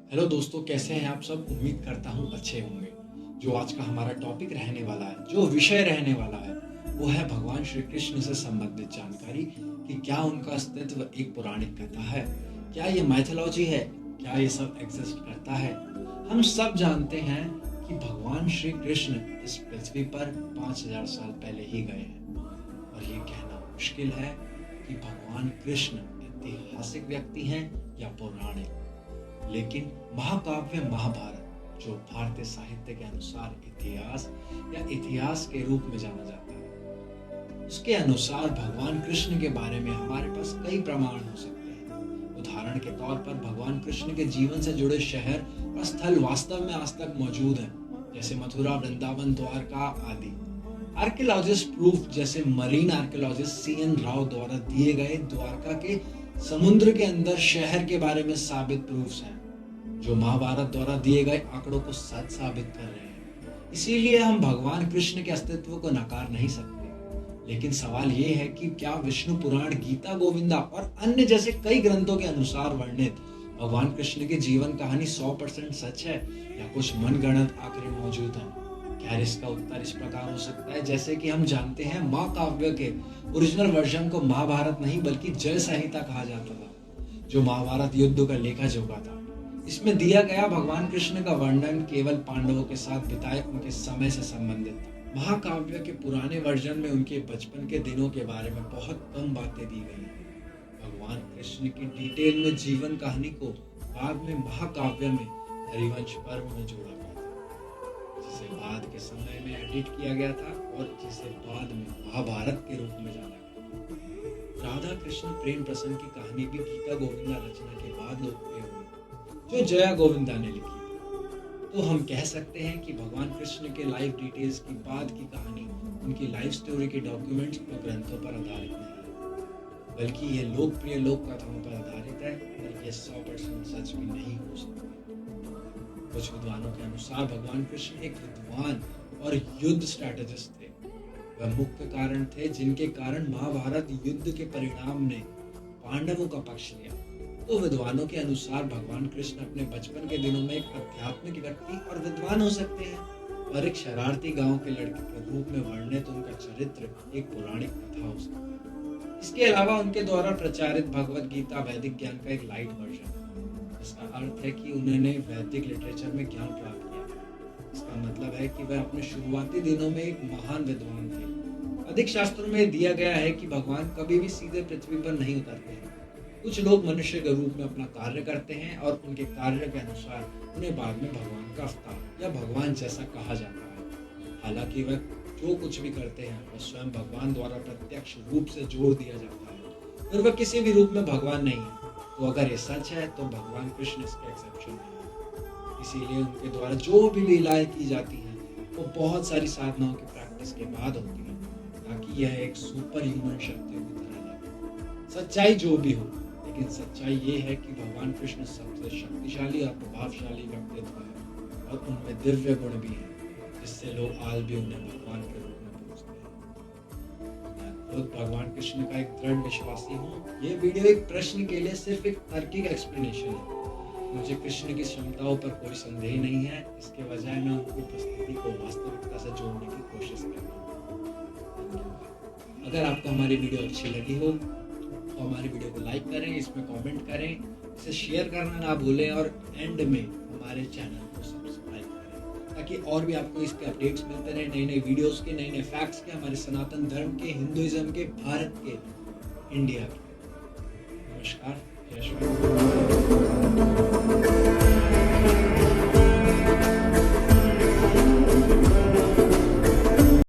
Hello दोस्तों, कैसे हैं आप सब। उम्मीद करता हूँ अच्छे होंगे। जो आज का हमारा टॉपिक रहने वाला है, जो विषय रहने वाला है, वो है भगवान श्री कृष्ण से संबंधित जानकारी कि क्या उनका अस्तित्व एक पौराणिक कथा है, क्या ये माइथोलॉजी है, क्या ये सब एग्जिस्ट करता है। हम सब जानते हैं कि भगवान श्री कृष्ण इस पृथ्वी पर 5000 साल पहले ही गए हैं और ये कहना मुश्किल है कि भगवान कृष्ण ऐतिहासिक व्यक्ति हैं या पौराणिक। लेकिन महाकाव्य महाभारत, जो भारतीय साहित्य के अनुसार इतिहास या इतिहास के रूप में जाना जाता है, उसके अनुसार भगवान कृष्ण के बारे में हमारे पास कई प्रमाण हो सकते हैं। उदाहरण के तौर पर भगवान कृष्ण के जीवन से जुड़े शहर और स्थल वास्तव में आज तक मौजूद हैं, जैसे मथुरा, वृंदावन, द्वारका आदि। आर्कियोलॉजिस्ट प्रूफ जैसे मरीन आर्कियोलॉजिस्ट CN राव द्वारा दिए गए द्वारका के समुद्र के अंदर शहर के बारे में साबित प्रूफ्स हैं, जो महाभारत द्वारा दिए गए आंकड़ों को सच साबित कर रहे हैं। इसीलिए हम भगवान कृष्ण के अस्तित्व को नकार नहीं सकते। लेकिन सवाल ये है कि क्या विष्णु पुराण, गीता गोविंदा और अन्य जैसे कई ग्रंथों के अनुसार वर्णित भगवान कृष्ण की जीवन कहानी 100% सच है या कुछ मनगढ़ंत आंकड़े मौजूद हैं। खैर, इसका उत्तर इस प्रकार हो सकता है जैसे कि हम जानते हैं महाकाव्य के ओरिजिनल वर्जन को महाभारत नहीं बल्कि जय संहिता कहा जाता था, जो महाभारत युद्ध का लेखा जोखा था। इसमें दिया गया भगवान कृष्ण का वर्णन केवल पांडवों के साथ बिताए उनके समय से संबंधित था। महाकाव्य के पुराने वर्जन में उनके बचपन के दिनों के बारे में बहुत कम बातें दी गई हैं। भगवान कृष्ण की डिटेल में जीवन कहानी को बाद में महाकाव्य में हरिवंश पर्व में जोड़ा गया था, जिसे बाद के समय में एडिट किया गया था और जिसे बाद में महाभारत के रूप में जाना गया। राधा कृष्ण प्रेम प्रसंग की कहानी भी गीता गोविंदा रचना के बाद लोकप्रिय हुई, जो जया गोविंदा ने लिखी। तो हम कह सकते हैं कि भगवान कृष्ण के लाइफ डिटेल्स की बाद की कहानी उनकी लाइफ स्टोरी के डॉक्यूमेंट्स और ग्रंथों पर आधारित नहीं है, बल्कि ये लोकप्रिय लोक कथाओं पर आधारित है और ये 100% सच भी नहीं हो सकती। कुछ विद्वानों के अनुसार भगवान कृष्ण एक विद्वान और युद्ध स्ट्रैटेजिस्ट थे। वह मुख्य कारण थे जिनके कारण महाभारत युद्ध के परिणाम ने पांडवों का पक्ष लिया। तो विद्वानों के अनुसार भगवान कृष्ण अपने बचपन के दिनों में एक आध्यात्मिक व्यक्ति और विद्वान हो सकते हैं, और एक शरारती गांव के लड़के के रूप में वर्णित उनका चरित्र एक पौराणिक कथा हो सकता है। इसके अलावा उनके द्वारा प्रचारित भगवत गीता वैदिक ज्ञान का एक लाइट वर्जन है। इसका अर्थ है कि उन्होंने वैदिक लिटरेचर में ज्ञान प्राप्त किया। इसका मतलब है कि वह अपने शुरुआती दिनों में एक महान विद्वान थे। अधिक शास्त्रों में दिया गया है कि भगवान कभी भी सीधे पृथ्वी पर नहीं उतरते हैं। कुछ लोग मनुष्य के रूप में अपना कार्य करते हैं और उनके कार्य के अनुसार उन्हें बाद में भगवान का अवतार या भगवान जैसा कहा जाता है। हालांकि वह जो कुछ भी करते हैं वह स्वयं भगवान द्वारा प्रत्यक्ष रूप से जोड़ दिया जाता है, फिर वह किसी भी रूप में भगवान नहीं है। तो अगर ये सच है तो भगवान कृष्ण इसका एक्सेप्शन है। इसीलिए उनके द्वारा जो भी लीलाएं की जाती हैं वो बहुत सारी साधनाओं की प्रैक्टिस के बाद होती है, ताकि यह एक सुपर ह्यूमन शक्तियों की तरह लगे। सच्चाई जो भी हो, लेकिन सच्चाई ये है कि भगवान कृष्ण सबसे शक्तिशाली और प्रभावशाली व्यक्तित्व है और उनमें दिव्य गुण भी हैं, जिससे लोग आज भी उन्हें भगवान के रूप में पूजते हैं। मैं खुद भगवान कृष्ण का एक दृढ़ विश्वासी हूँ। ये वीडियो एक प्रश्न के लिए सिर्फ एक तार्किक एक्सप्लेनेशन है। मुझे कृष्ण की क्षमताओं पर कोई संदेह नहीं है, इसके बजाय मैं उनकी उपस्थिति को वास्तविकता से जोड़ने की कोशिश कर रहा हूँ। अगर आपको हमारी वीडियो अच्छी लगी हो तो हमारी वीडियो को लाइक करें, इसमें कमेंट करें, इसे शेयर करना ना भूलें और एंड में हमारे चैनल को सब्सक्राइब करें, ताकि और भी आपको इसके अपडेट्स मिलते रहे, नए नए वीडियोस के, नए नए फैक्ट्स के, हमारे सनातन धर्म के, हिंदुइज्म के, भारत के, इंडिया के। नमस्कार, जय श्री राम।